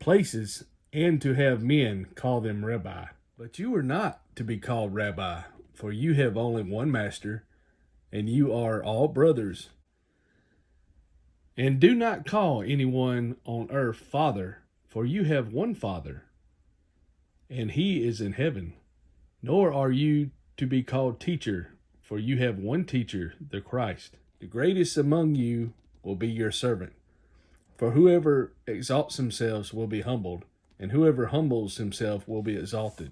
places and to have men call them rabbi. But you are not to be called rabbi, for you have only one master, and you are all brothers. And do not call anyone on earth Father, for you have one Father, and he is in heaven. Nor are you to be called teacher, for you have one teacher, the Christ. The greatest among you will be your servant. For whoever exalts himself will be humbled, and whoever humbles himself will be exalted.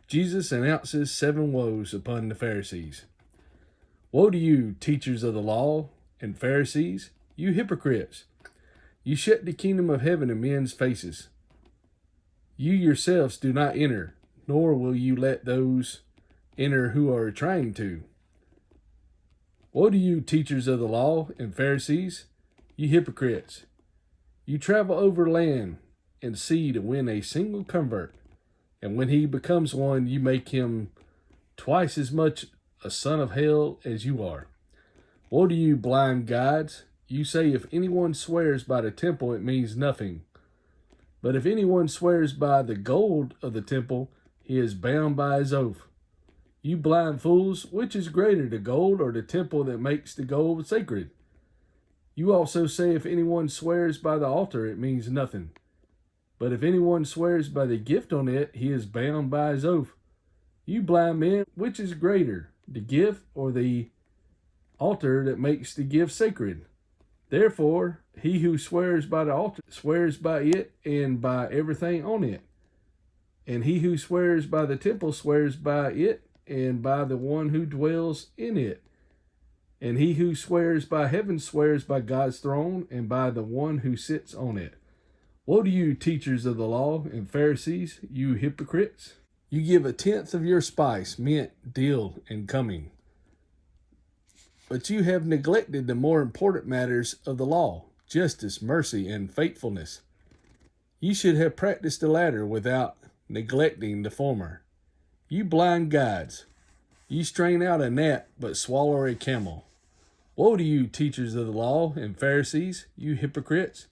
Jesus announces 7 woes upon the Pharisees. Woe to you, teachers of the law and Pharisees, you hypocrites! You shut the kingdom of heaven in men's faces. You yourselves do not enter, nor will you let those enter who are trying to. Woe to you, teachers of the law and Pharisees, you hypocrites! You travel over land and sea to win a single convert, and when he becomes one, you make him twice as much a son of hell as you are. Woe to you, blind guides! You say if anyone swears by the temple, it means nothing. But if anyone swears by the gold of the temple, he is bound by his oath. You blind fools, which is greater, the gold or the temple that makes the gold sacred? You also say if anyone swears by the altar, it means nothing. But if anyone swears by the gift on it, he is bound by his oath. You blind men, which is greater, the gift or the altar that makes the gift sacred? Therefore, he who swears by the altar swears by it and by everything on it. And he who swears by the temple swears by it and by the one who dwells in it. And he who swears by heaven swears by God's throne and by the one who sits on it. Woe to you, teachers of the law and Pharisees, you hypocrites! You give 1/10 of your spice, mint, dill, and cumin. But you have neglected the more important matters of the law, justice, mercy, and faithfulness. You should have practiced the latter without neglecting the former. You blind guides! You strain out a gnat, but swallow a camel. Woe to you, teachers of the law and Pharisees, you hypocrites!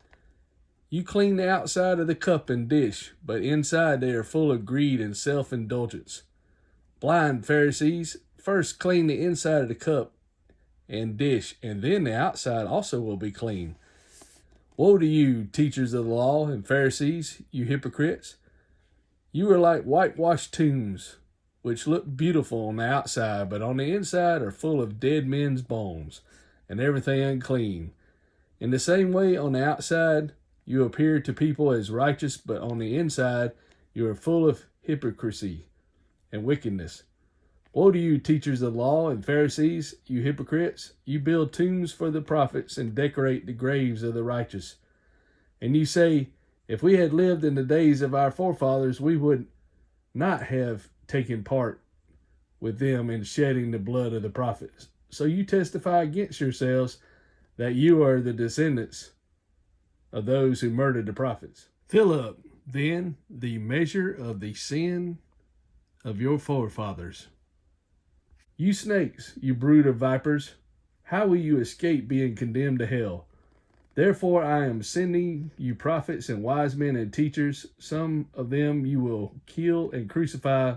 You clean the outside of the cup and dish, but inside they are full of greed and self-indulgence. Blind Pharisees, first clean the inside of the cup and dish, and then the outside also will be clean. Woe to you, teachers of the law and Pharisees, you hypocrites! You are like whitewashed tombs, which look beautiful on the outside, but on the inside are full of dead men's bones and everything unclean. In the same way, on the outside, you appear to people as righteous, but on the inside, you are full of hypocrisy and wickedness. Woe to you, teachers of the law and Pharisees, you hypocrites! You build tombs for the prophets and decorate the graves of the righteous. And you say, if we had lived in the days of our forefathers, we would not have taken part with them in shedding the blood of the prophets. So you testify against yourselves that you are the descendants of those who murdered the prophets. Fill up, then, the measure of the sin of your forefathers. You snakes, you brood of vipers, how will you escape being condemned to hell? Therefore I am sending you prophets and wise men and teachers. Some of them you will kill and crucify,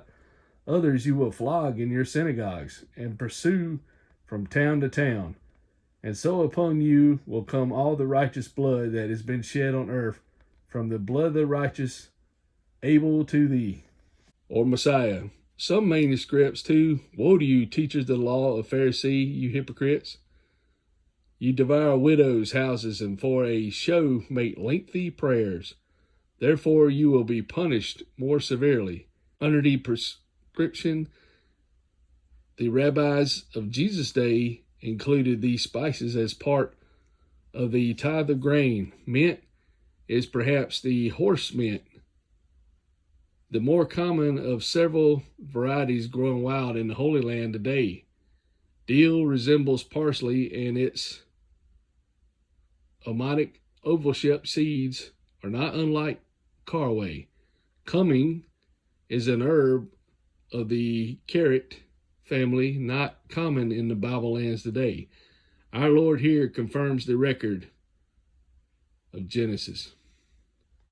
others you will flog in your synagogues and pursue from town to town. And so upon you will come all the righteous blood that has been shed on earth, from the blood of the righteous Abel to thee, or Messiah. Some manuscripts too. Woe to you, teachers of the law of Pharisee, you hypocrites! You devour widows' houses and for a show make lengthy prayers. Therefore you will be punished more severely. Under the prescription, the rabbis of Jesus' day included these spices as part of the tithe of grain. Mint is perhaps the horse mint, the more common of several varieties growing wild in the Holy Land today. Dill resembles parsley, and its aromatic oval-shaped seeds are not unlike caraway. Cumin is an herb of the carrot family, not common in the Bible lands today. Our Lord here confirms the record of Genesis.